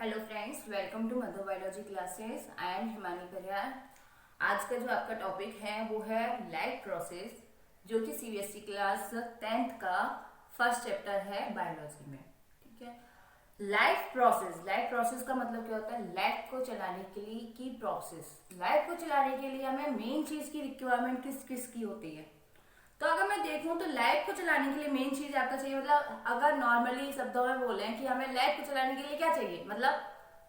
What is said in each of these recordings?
Hello friends, welcome to Madhu biology classes. I am Himani Parihar. आज का जो आपका टॉपिक है वो है लाइफ प्रोसेस, जो कि सीबीएसई क्लास 10th का फर्स्ट चैप्टर है बायोलॉजी में। ठीक है, लाइफ प्रोसेस का मतलब क्या होता है? लाइफ को चलाने के लिए की प्रोसेस। लाइफ को चलाने के लिए हमें मेन चीज की रिक्वायरमेंट किस की होती है? तो अगर मैं देखूं तो लाइफ को चलाने के लिए मेन चीज आपका चाहिए, मतलब अगर नॉर्मली शब्दों में बोले कि हमें लाइफ को चलाने के लिए क्या चाहिए, मतलब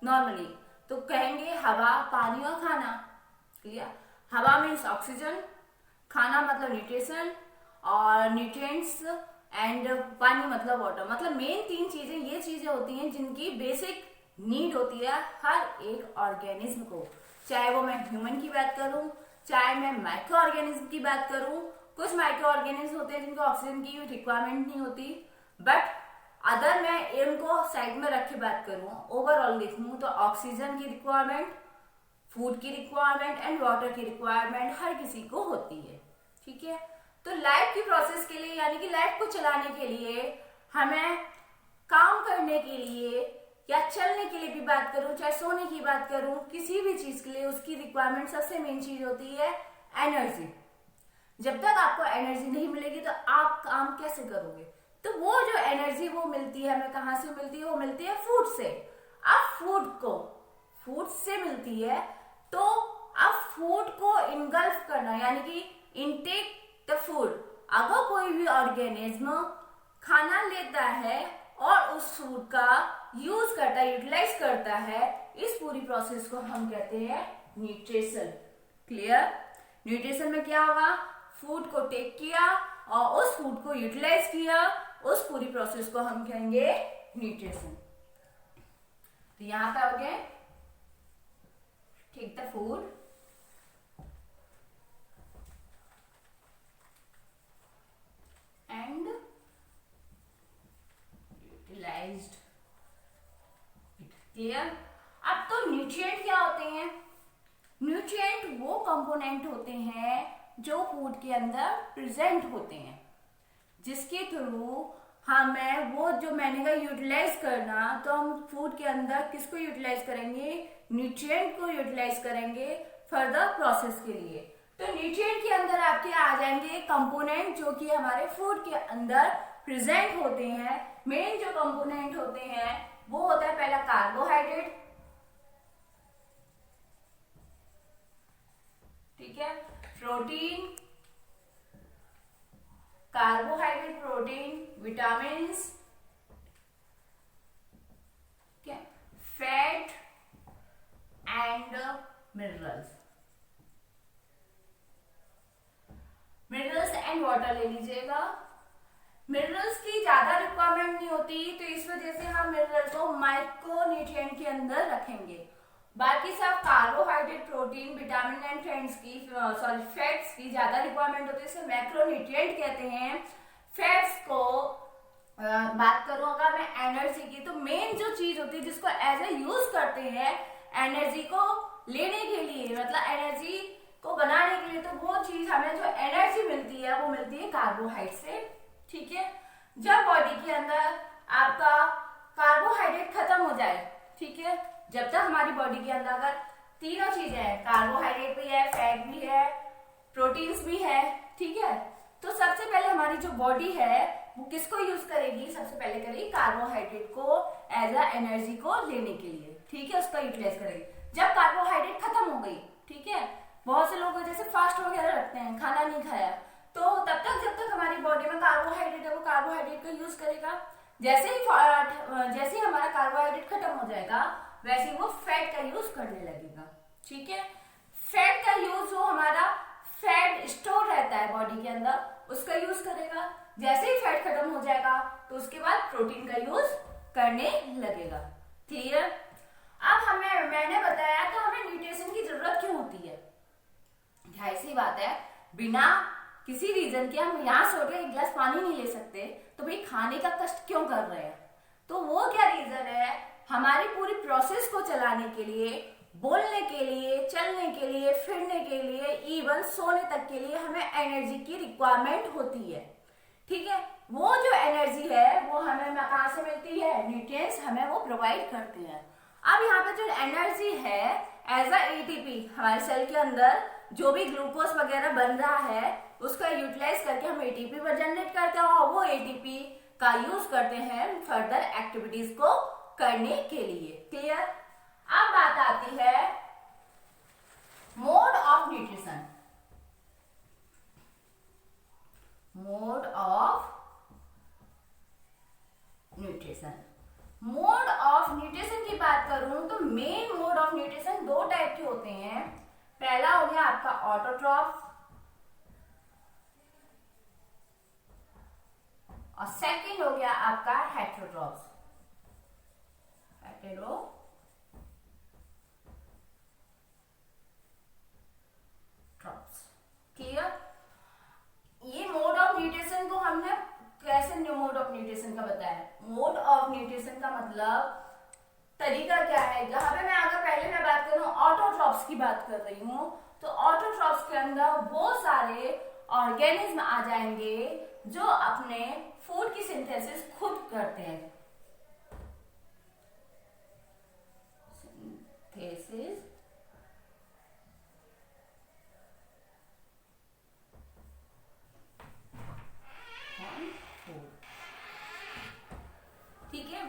नॉर्मली तो कहेंगे हवा, पानी और खाना। क्लियर? हवा मीन्स ऑक्सीजन, खाना मतलब न्यूट्रिशन और न्यूट्रिएंट्स, एंड पानी मतलब वाटर। मतलब मेन तीन चीजें ये चीजें होती हैं जिनकी बेसिक नीड होती है हर एक ऑर्गेनिज्म को। चाहे वो मैं ह्यूमन की बात करूं, चाहे मैं माइक्रो ऑर्गेनिज्म की बात करूं। कुछ माइक्रो ऑर्गेनिज्म होते हैं जिनको ऑक्सीजन की रिक्वायरमेंट नहीं होती, बट अदर मैं इनको साइड में रख के बात करूं, ओवरऑल देखूं तो ऑक्सीजन की रिक्वायरमेंट, फूड की रिक्वायरमेंट एंड वाटर की रिक्वायरमेंट हर किसी को होती है। ठीक है, तो लाइफ की प्रोसेस के लिए यानी कि लाइफ को चलाने के लिए हमें काम करने के लिए या चलने के लिए भी बात करूं, चाहे सोने की बात करूं, किसी भी चीज के लिए उसकी रिक्वायरमेंट सबसे मेन चीज होती है एनर्जी। जब तक आपको एनर्जी नहीं मिलेगी तो आप काम कैसे करोगे? तो वो जो एनर्जी वो मिलती है हमें कहां से मिलती है? वो मिलती है फूड से। अब फूड से मिलती है, तो अब फूड को इनगल्फ करना यानी कि इनटेक द फूड। अगर कोई भी ऑर्गेनिज्म खाना लेता है और उस फूड का यूज करता है, यूटिलाइज करता है, इस पूरी प्रोसेस को हम कहते हैं न्यूट्रिशन। क्लियर? न्यूट्रिशन में क्या होगा? फूड को टेक किया और उस फूड को यूटिलाइज किया, उस पूरी प्रोसेस को हम कहेंगे न्यूट्रिशन। तो यहां पे हो गए take the food, and utilized it. Clear? अब तो न्यूट्रिएंट क्या होते हैं? न्यूट्रिएंट वो कंपोनेंट होते हैं जो फूड के अंदर प्रेजेंट होते हैं, जिसके थ्रू हमें वो जो मैंने कहा यूटिलाइज करना, तो हम फूड के अंदर किसको यूटिलाइज करेंगे? न्यूट्रिएंट को यूटिलाइज करेंगे फर्दर प्रोसेस के लिए। तो न्यूट्रिएंट के अंदर आपके आ जाएंगे कंपोनेंट जो कि हमारे फूड के अंदर प्रेजेंट होते हैं। मेन जो कंपोनेंट होते हैं वो होता है पहला कार्बोहाइड्रेट। ठीक है, protein, carbohydrate, protein, vitamins, fat and minerals. Minerals and water ले लीजिएगा। मिनरल्स की ज्यादा रिक्वायरमेंट नहीं होती, तो इस वजह से हम मिनरल को माइक्रो न्यूट्रिएंट के अंदर रखेंगे। बाकी सब carbohydrate, protein, vitamin and fats की ज्यादा रिक्वायरमेंट होती है, इसे मैक्रो न्यूट्रिएंट कहते हैं। फैट्स को बात करूं अगर मैं एनर्जी की, तो मेन जो चीज होती है जिसको एज ए यूज करते हैं एनर्जी को लेने के लिए, मतलब एनर्जी को बनाने के लिए, तो वो चीज हमें जो एनर्जी मिलती है वो मिलती है कार्बोहाइड्रेट से। ठीक है, जब बॉडी के अंदर आपका कार्बोहाइड्रेट खत्म हो जाए, ठीक है, जब तक हमारी बॉडी के अंदर अगर तीनों चीजें हैं, कार्बोहाइड्रेट भी है, फैट भी है, प्रोटीन्स भी है, ठीक है, तो सबसे पहले हमारी जो बॉडी है वो किसको यूज करेगी? सबसे पहले करेगी कार्बोहाइड्रेट को एज अ एनर्जी को लेने के लिए। ठीक है, उसका यूटिलाइज करेगी। जब कार्बोहाइड्रेट खत्म हो गई, ठीक है, बहुत से लोग जैसे फास्ट वगैरह रखते हैं, खाना नहीं खाया, तो तब तक जब तक हमारी बॉडी में कार्बोहाइड्रेट है वो कार्बोहाइड्रेट का यूज करेगा। जैसे ही हमारा कार्बोहाइड्रेट खत्म हो जाएगा वैसे वो फैट का यूज करने लगेगा। ठीक है, फैट का यूज जो हमारा फैट स्टोर रहता है बॉडी के अंदर उसका यूज करेगा। जैसे ही फैट खत्म हो जाएगा तो उसके बाद प्रोटीन का यूज करने लगेगा। क्लियर? अब मैंने बताया तो हमें न्यूट्रिशन की जरूरत क्यों होती है? ऐसी बात है, बिना किसी रीजन के हम यहाँ सोच के एक गिलास पानी नहीं ले सकते, तो भाई खाने का कष्ट क्यों कर रहे हैं? तो वो क्या रीजन है? हमारी पूरी प्रोसेस को चलाने के लिए, बोलने के लिए, चलने के लिए, फिरने के लिए, इवन सोने तक के लिए हमें एनर्जी की रिक्वायरमेंट होती है। ठीक है, वो जो एनर्जी है वो हमें कहां से मिलती है? न्यूट्रिएंट्स हमें वो प्रोवाइड करते हैं। अब यहाँ पे जो एनर्जी है एज अ एटीपी, हमारे सेल के अंदर जो भी ग्लूकोज वगैरह बन रहा है उसका यूटिलाइज करके हम एटीपी पर जनरेट करते हैं और वो एटीपी का यूज करते हैं फर्दर एक्टिविटीज को करने के लिए। क्लियर? अब बात आती है mode of nutrition. Mode of nutrition, mode of nutrition की बात करूं तो मेन मोड ऑफ न्यूट्रिशन दो टाइप के होते हैं। पहला हो गया आपका ऑटोट्रॉफ और सेकंड हो गया आपका हेटेरोट्रॉफ्स। क्लियर? ये मोड ऑफ न्यूट्रिशन को हमने कैसे मोड ऑफ न्यूट्रिशन का बताया। मोड ऑफ न्यूट्रिशन का मतलब तरीका क्या है। यहाँ पे मैं अगर पहले मैं बात करूं ऑटोट्रॉफ्स की बात कर रही हूं तो ऑटोट्रॉफ्स के अंदर वो सारे ऑर्गेनिज्म आ जाएंगे जो अपने फूड की सिंथेसिस खुद करते हैं। सिंथेसिस ठीक है,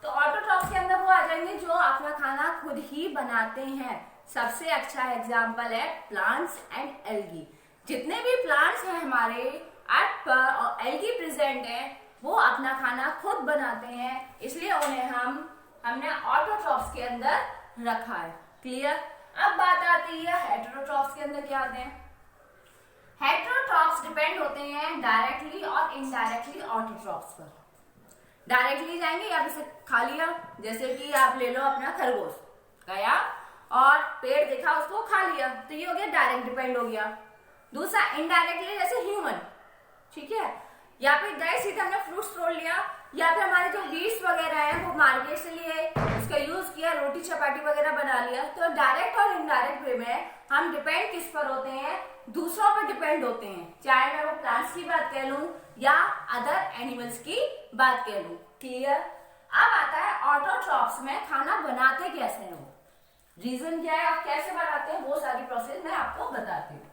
तो ऑटोट्रॉफ्स के अंदर वो आ जाएंगे जो अपना खाना खुद ही बनाते हैं। सबसे अच्छा एग्जांपल है प्लांट्स एंड एल्गी। जितने भी प्लांट्स हैं हमारे अर्थ पर और एल्गी प्रेजेंट है वो अपना खाना खुद बनाते हैं, इसलिए उन्हें हमने ऑटोट्रॉफ्स के अंदर रखा है। क्लियर? अब बात आती है हेटेरोट्रॉफ्स के अंदर क्या आते हैं। हेटेरोट्रॉफ्स डिपेंड होते हैं डायरेक्टली और इनडायरेक्टली ऑटोट्रॉफ्स पर। डायरेक्टली जाएंगे या फिर खा लिया, जैसे कि आप ले लो अपना खरगोश गया और पेड़ देखा उसको खा लिया, तो ये हो गया डायरेक्ट डिपेंड हो गया। दूसरा इनडायरेक्टली जैसे ह्यूमन, ठीक है, या फिर गए सीधे हमने फ्रूट्स तोड़ लिया या फिर हमारे जो बीट्स वगैरह है वो मार्केट से लिए उसका यूज किया, रोटी चपाती वगैरह बना लिया। तो डायरेक्ट और इनडायरेक्ट वे में हम डिपेंड किस पर होते हैं, दूसरों पर डिपेंड होते हैं, चाहे मैं वो प्लांट्स की बात कह लूं या अदर एनिमल्स की बात कह लूं। क्लियर? अब आता है ऑटोट्रॉफ्स में खाना बनाते कैसे हैं, वो रीजन क्या है और कैसे बनाते हैं, वो सारी प्रोसेस मैं आपको बताती हूँ।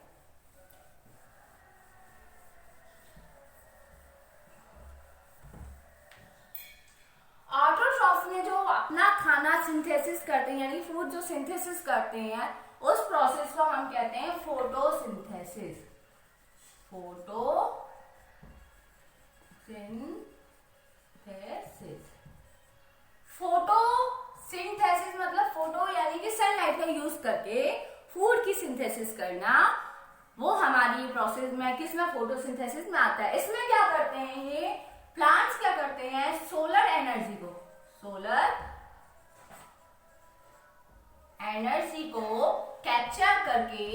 ऑटोट्रॉफ्स में जो अपना खाना सिंथेसिस करते हैं यानी फूड जो सिंथेसिस करते हैं उस प्रोसेस को हम कहते हैं फोटोसिंथेसिस। फोटोसिंथेसिस मतलब फोटो यानी कि सनलाइट का यूज करके फूड की सिंथेसिस करना, वो हमारी प्रोसेस में किस में फोटोसिंथेसिस में आता है। इसमें क्या करते हैं ये प्लांट्स, क्या करते हैं सोलर एनर्जी को कैप्चर करके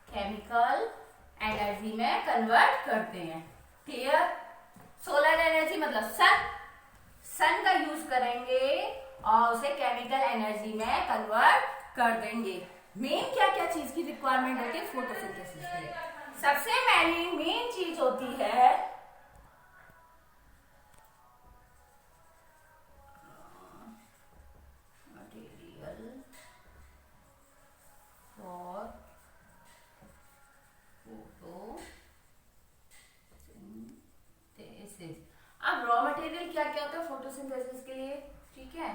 केमिकल एनर्जी में कन्वर्ट करते हैं। क्लियर? सोलर एनर्जी मतलब सन का यूज करेंगे और उसे केमिकल एनर्जी में कन्वर्ट कर देंगे। मेन क्या क्या चीज की रिक्वायरमेंट होती है फोटोसिंथेसिस के लिए? सबसे मेन चीज होती है मटेरियल फॉर फोटोसिंथेसिस। अब रॉ मटेरियल क्या क्या होता है फोटोसिंथेसिस के लिए, ठीक है।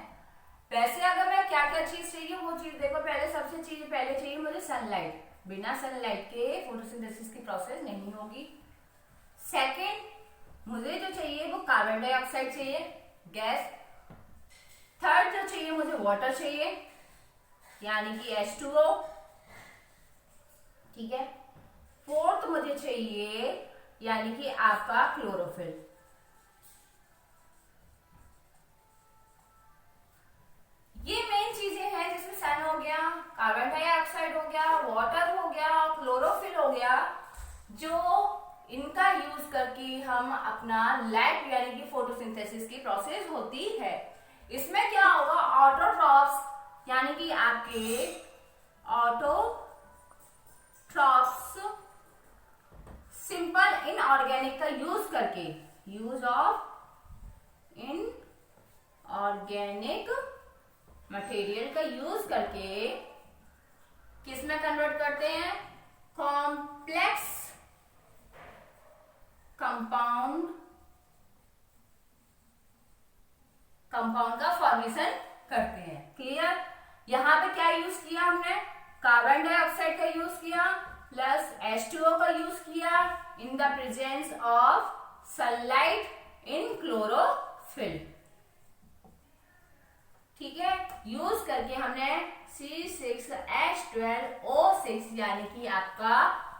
वैसे अगर मैं क्या क्या चीज चाहिए वो चीज देखो, पहले चाहिए मुझे सनलाइट। बिना सनलाइट के फोटोसिंथेसिस की प्रोसेस नहीं होगी। सेकंड मुझे जो चाहिए वो कार्बन डाइऑक्साइड चाहिए, गैस। थर्ड जो चाहिए मुझे वाटर चाहिए यानी कि H2O, ठीक है। फोर्थ मुझे चाहिए यानी कि आपका क्लोरोफिल। ये मेन चीजें हैं जिसमें सन हो गया, कार्बन डाइऑक्साइड हो गया, वाटर हो गया और क्लोरोफिल हो गया, जो इनका यूज करके हम अपना लाइट यानी कि फोटोसिंथेसिस की प्रोसेस होती है। इसमें क्या होगा, ऑटोट्रॉफ्स यानी कि आपके ऑटोट्रॉफ्स सिंपल इनऑर्गेनिक का यूज करके, यूज ऑफ ऑर्गेनिक मटेरियल का यूज करके किस में कन्वर्ट करते हैं, कॉम्प्लेक्स कंपाउंड का फॉर्मेशन करते हैं। क्लियर। यहां पे क्या यूज किया हमने, कार्बन डाइऑक्साइड का यूज किया प्लस H2O का यूज किया in the presence of sunlight in chlorophyll. ठीक है, यूज करके हमने C6H12O6 यानी कि आपका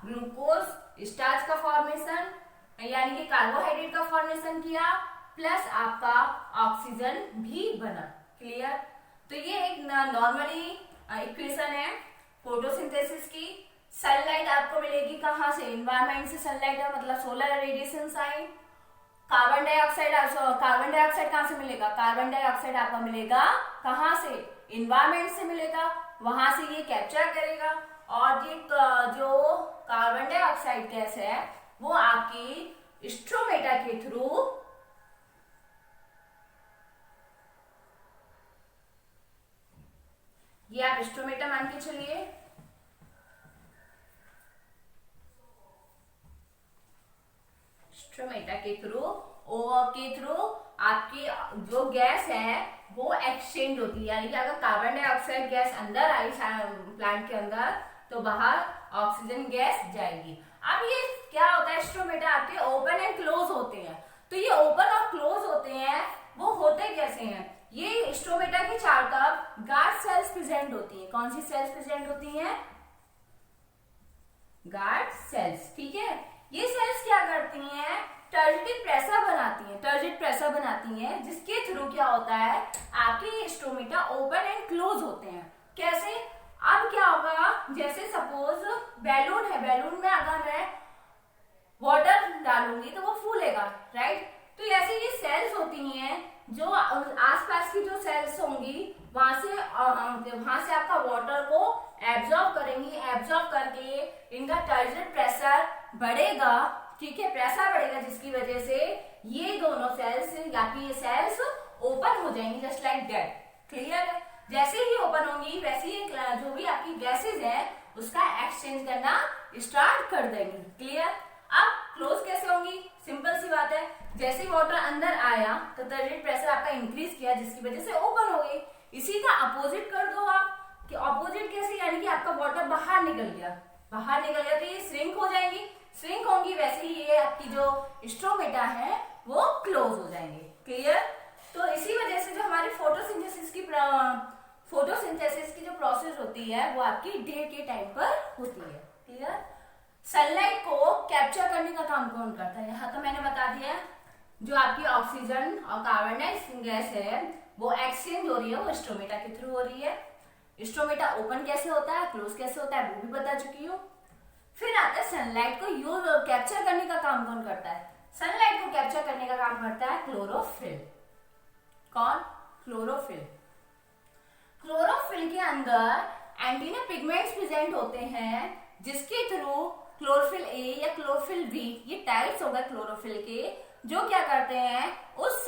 ग्लूकोज स्टार्च का फॉर्मेशन यानी कि कार्बोहाइड्रेट का फॉर्मेशन किया प्लस आपका ऑक्सीजन भी बना। क्लियर। तो ये एक नॉर्मली इक्वेशन है फोटोसिंथेसिस की। सनलाइट आपको मिलेगी कहाँ से, इन्वायरमेंट से सनलाइट है, मतलब सोलर रेडिएशन आई। कार्बन डाइऑक्साइड कहाँ से मिलेगा, कार्बन डाइऑक्साइड आपका मिलेगा कहाँ से, इन्वायरमेंट से मिलेगा, वहां से ये कैप्चर करेगा और ये जो कार्बन डाइऑक्साइड गैस है वो आपकी स्ट्रोमेटा के थ्रू ये आप स्ट्रोमेटा मान के चलिए, स्ट्रोमेटा के थ्रू आपकी जो गैस है वो एक्सचेंज होती है। यानी कि अगर कार्बन डाइऑक्साइड गैस अंदर आई प्लांट के अंदर तो बाहर ऑक्सीजन गैस जाएगी। अब ये क्या होता है, स्ट्रोमेटा आपके ओपन एंड क्लोज होते हैं। तो ये ओपन और क्लोज होते हैं, वो होते कैसे हैं, ये स्ट्रोमेटा के चारों तरफ गार्ड सेल्स प्रेजेंट होती हैं। कौन सी सेल्स प्रेजेंट होती हैं, गार्ड सेल्स। ठीक है, ये सेल्स क्या करती हैं, टर्जिट प्रेशर बनाती हैं जिसके थ्रू क्या होता है आपके स्ट्रोमेटा ओपन एंड क्लोज होते हैं। कैसे, अब क्या होगा, जैसे सपोज बैलून है, बैलून में अगर मैं वाटर डालूंगी तो वो फूलेगा, राइट। तो ऐसे ये सेल्स होती हैं जो आसपास की जो सेल्स होंगी वहां से आपका वाटर को एब्जॉर्ब करेंगी, एब्जॉर्ब करके इनका टर्जिट प्रेशर बढ़ेगा। ठीक है, प्रेशर बढ़ेगा जिसकी वजह से ये दोनों सेल्स या फिर ये सेल्स ओपन हो जाएंगी जस्ट लाइक दैट। क्लियर है, जैसे ही ओपन होंगी वैसे ही जो भी आपकी गैसेज है उसका एक्सचेंज करना स्टार्ट कर देंगी। क्लियर। अब क्लोज कैसे होंगी, सिंपल सी बात है, जैसे ही वाटर अंदर आया तो टर्जिट प्रेशर आपका इंक्रीज किया जिसकी वजह से ओपन हो गई। इसी का अपोजिट कर दो आप, कि अपोजिट कैसे, यानी कि आपका वाटर बाहर निकल गया तो ये श्रिंक हो जाएंगी, श्रिंक होंगी, वैसे ही ये आपकी जो स्ट्रोमेटा है वो क्लोज हो जाएंगे। क्लियर। तो इसी वजह से जो हमारी फोटोसिंथेसिस की जो प्रोसेस होती है वो आपकी डे के टाइम पर होती है। क्लियर। सनलाइट को कैप्चर करने का काम कौन करता है, यहाँ तो मैंने बता दिया, जो आपकी ऑक्सीजन और कार्बन डाइऑक्साइड गैस है वो एक्सचेंज हो रही है, वो स्ट्रोमेटा के थ्रू हो रही है। स्ट्रोमेटा ओपन कैसे होता है, क्लोज कैसे होता है वो भी बता चुकी हूँ। फिर आता है सनलाइट को कैप्चर करने का काम कौन करता है, सनलाइट को कैप्चर करने का काम करता है क्लोरोफिल। कौन, क्लोरोफिल। क्लोरोफिल के अंदर एंटीना पिगमेंट्स प्रेजेंट होते हैं जिसके थ्रू क्लोरोफिल ए या क्लोरोफिल बी, ये टाइप्स होगा क्लोरोफिल के, जो क्या करते हैं उस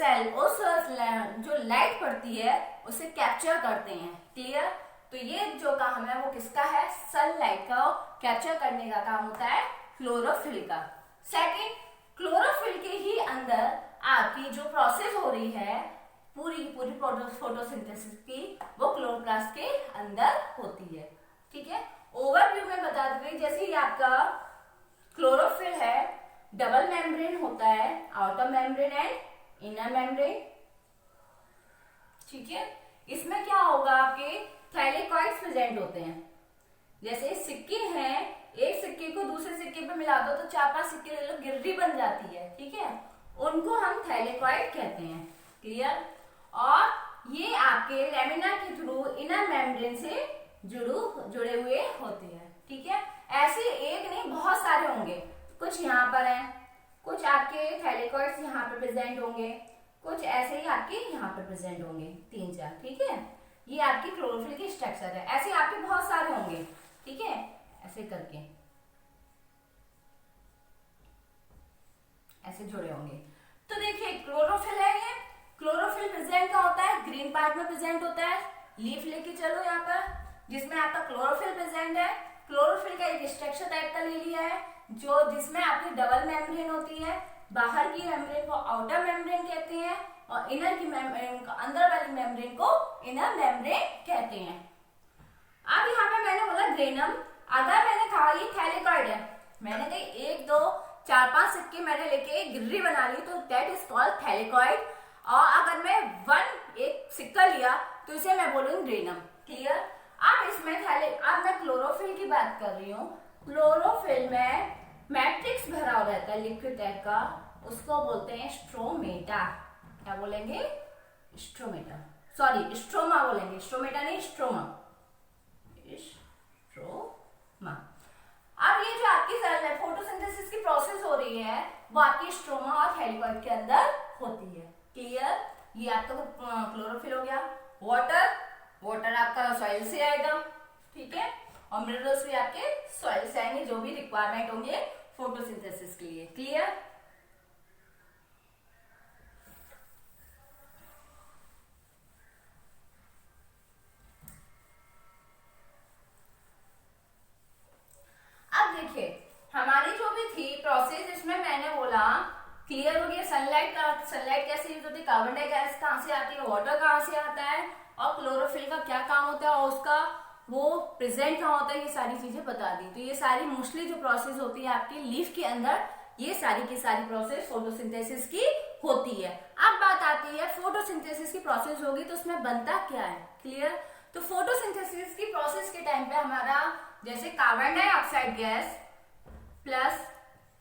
जो लाइट पड़ती है उसे कैप्चर करते हैं। क्लियर। तो ये जो काम है वो किसका है, सनलाइट का कैप्चर करने का काम होता है क्लोरोफिल का। सेकंड, क्लोरोफिल के ही अंदर आपकी जो प्रोसेस हो रही है पूरी फोटोसिंथेसिस की, वो क्लोरोप्लास्ट के अंदर होती है। ठीक है, ओवरव्यू में बता दूंगी, जैसे ही आपका क्लोरोफिल है डबल मेम्ब्रेन होता है, outer membrane and inner membrane. ठीक है, इसमें क्या होगा, आपके थैलेकॉइड्स प्रेजेंट होते हैं। जैसे सिक्के हैं, एक सिक्के को दूसरे सिक्के पे मिला दो तो 4-5 सिक्के ले लो, गिर्री बन जाती है। ठीक है, उनको हम थैलेकॉइड कहते हैं। क्लियर। और ये आपके लेमिना के थ्रू इनर मेम्ब्रेन से जुड़े हुए होते हैं। ठीक है, ऐसे एक नहीं बहुत सारे होंगे, कुछ यहाँ पर हैं, कुछ आपके थैलेकॉइड्स यहाँ पे प्रेजेंट होंगे, कुछ ऐसे ही आपके यहाँ पे प्रेजेंट होंगे, 3-4। ठीक है, ये आपकी क्लोरोफिल की स्ट्रक्चर है। ऐसे आपके बहुत सारे होंगे। ठीक है, ऐसे करके ऐसे जुड़े होंगे। तो देखिए क्लोरोफिल है ये, क्लोरोफिल प्रेजेंट का होता है, ग्रीन पार्ट में प्रेजेंट होता है। लीफ लेके चलो यहाँ पर, जिसमें आपका क्लोरोफिल प्रेजेंट है। क्लोरोफिल का एक स्ट्रक्चर टाइप का ले लिया है, जो जिसमें आपकी डबल मेम्ब्रेन होती है। बाहर की मेम्ब्रेन को आउटर मेम्ब्रेन कहते हैं और इनर की मेम्ब्रेन को, अंदर वाली मेम्ब्रेन को इनर मेम्ब्रेन कहते हैं। अब यहाँ पे मैंने बोला ग्रेनम, अगर मैंने कहा ये थैलेकॉइड है, मैंने कही 1 2 4 5 सिक्के मैंने लेके एक गिर्री बना ली, तो दैट इज कॉल्ड थैलेकॉइड। और अगर मैं एक सिक्का लिया तो इसे मैं बोलूंगी ग्रेनम। क्लियर? अब इसमें अब मैं क्लोरोफिल की बात कर रही हूँ। क्लोरोफिल में मैट्रिक्स भरा हुआ रहता है लिक्विड टाइप का, उसको बोलते हैं स्ट्रोमेटा। क्या बोलेंगे? स्ट्रोमेटा, सॉरी स्ट्रोमा बोलेंगे, स्ट्रोमेटा नहीं, स्ट्रोमा। स्ट्रोमा। अब ये जो आपकी सेल है, फोटोसिंथेसिस की प्रोसेस हो रही है, वो आपकी स्ट्रोमा और थैलेकॉइड के अंदर होती है। क्लियर? ये आपका क्लोरोफिल हो गया। वाटर आपका सॉइल से आएगा, ठीक है, और मिनरल्स भी आपके सॉइल से आएंगे, जो भी रिक्वायरमेंट होंगे फोटोसिंथेसिस के लिए। क्लियर? अब देखिए हमारी जो भी थी प्रोसेस, इसमें मैंने बोला क्लियर हो गया। सनलाइट कैसे यूज होती है, कार्बन डाइऑक्साइड कहां से आती है, वाटर कहां से आता है, और क्लोरोफिल का क्या काम होता है, और उसका वो प्रेजेंट कहां होता है, ये सारी चीजें बता दी। तो ये सारी मोस्टली जो प्रोसेस होती है आपकी लीफ के अंदर, ये सारी की सारी प्रोसेस फोटोसिंथेसिस की होती है। अब बात आती है फोटोसिंथेसिस की प्रोसेस होगी तो उसमें बनता क्या है। क्लियर? तो फोटोसिंथेसिस की प्रोसेस के टाइम पे हमारा जैसे carbon dioxide gas plus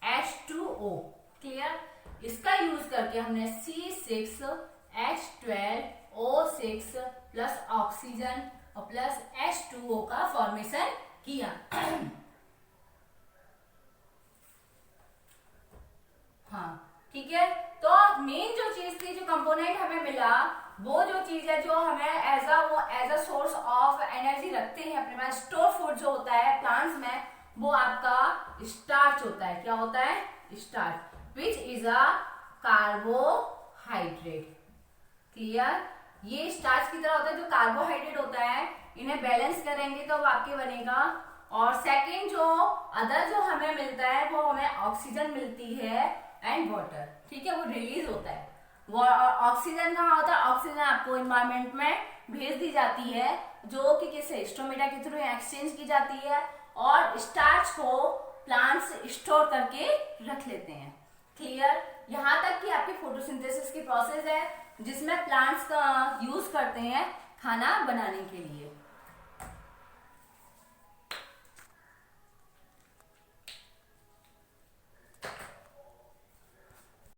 H2O, clear, इसका यूज करके हमने C6H12O6 प्लस ऑक्सीजन और प्लस H2O का फॉर्मेशन किया। हाँ, ठीक है। तो मेन जो चीज थी, जो कंपोनेंट हमें मिला, वो जो चीज है जो हमें as a source of energy रखते हैं अपने पास, स्टोर फूड जो होता है प्लांट्स में, वो आपका स्टार्च होता है। क्या होता है? Starch, which is a carbohydrate. Clear? ये स्टार्च की तरह होता है, जो कार्बोहाइड्रेट होता है, इन्हें बैलेंस करेंगे तो आपके बनेगा। और सेकेंड जो अदर जो हमें मिलता है, वो हमें ऑक्सीजन मिलती है एंड वाटर, ठीक है, वो रिलीज होता है। वो ऑक्सीजन कहाँ होता है? ऑक्सीजन आपको इन्वायरमेंट में भेज दी जाती है, जो कि किसी स्टोमेटा के थ्रू एक्सचेंज की जाती है, और स्टार्च को प्लांट्स स्टोर करके रख लेते हैं। क्लियर? यहाँ तक कि आपकी फोटोसिंथेसिस की प्रोसेस है, जिसमें प्लांट्स का यूज करते हैं खाना बनाने के लिए।